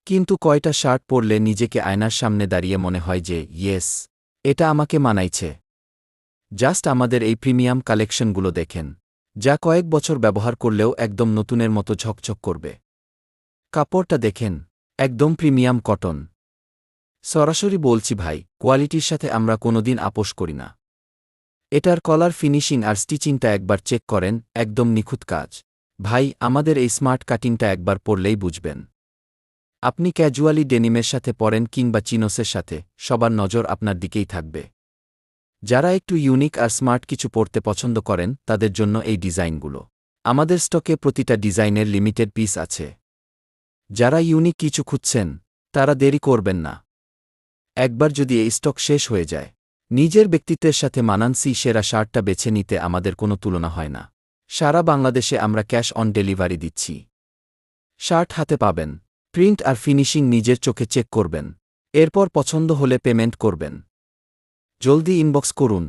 কিন্তু কয়টা শার্ট পরলে নিজেকে আয়নার সামনে দাঁড়িয়ে মনে হয় যে ইয়েস, এটা আমাকে মানাইছে। জাস্ট আমাদের এই প্রিমিয়াম কালেকশনগুলো দেখেন, যা কয়েক বছর ব্যবহার করলেও একদম নতুনের মতো ঝকঝক করবে। কাপড়টা দেখেন, একদম প্রিমিয়াম কটন। সরাসরি বলছি ভাই, কোয়ালিটির সাথে আমরা কোনোদিন আপোস করি না। এটার কলার ফিনিশিং আর স্টিচিংটা একবার চেক করেন, একদম নিখুঁত কাজ। ভাই, আমাদের এই স্মার্ট কাটিংটা একবার পরলেই বুঝবেন। আপনি ক্যাজুয়ালি ডেনিমের সাথে পরেন কিংবা চিনোসের সাথে, সবার নজর আপনার দিকেই থাকবে। যারা একটু ইউনিক আর স্মার্ট কিছু পরতে পছন্দ করেন তাদের জন্য এই ডিজাইনগুলো। আমাদের স্টকে প্রতিটা ডিজাইনের লিমিটেড পিস আছে। যারা ইউনিক কিছু খুঁজছেন তারা দেরি করবেন না। একবার যদি এই স্টক শেষ হয়ে যায়, নিজের ব্যক্তিত্বের সাথে মানানসই সেরা শার্টটা বেছে নিতে আমাদের কোনো তুলনা হয় না। সারা বাংলাদেশে আমরা ক্যাশ অন ডেলিভারি দিচ্ছি। শার্ট হাতে পাবেন, প্রিন্ট আর ফিনিশিং নিজের চোখে চেক করবেন, এরপর পছন্দ হলে পেমেন্ট করবেন। জলদি ইনবক্স করুন।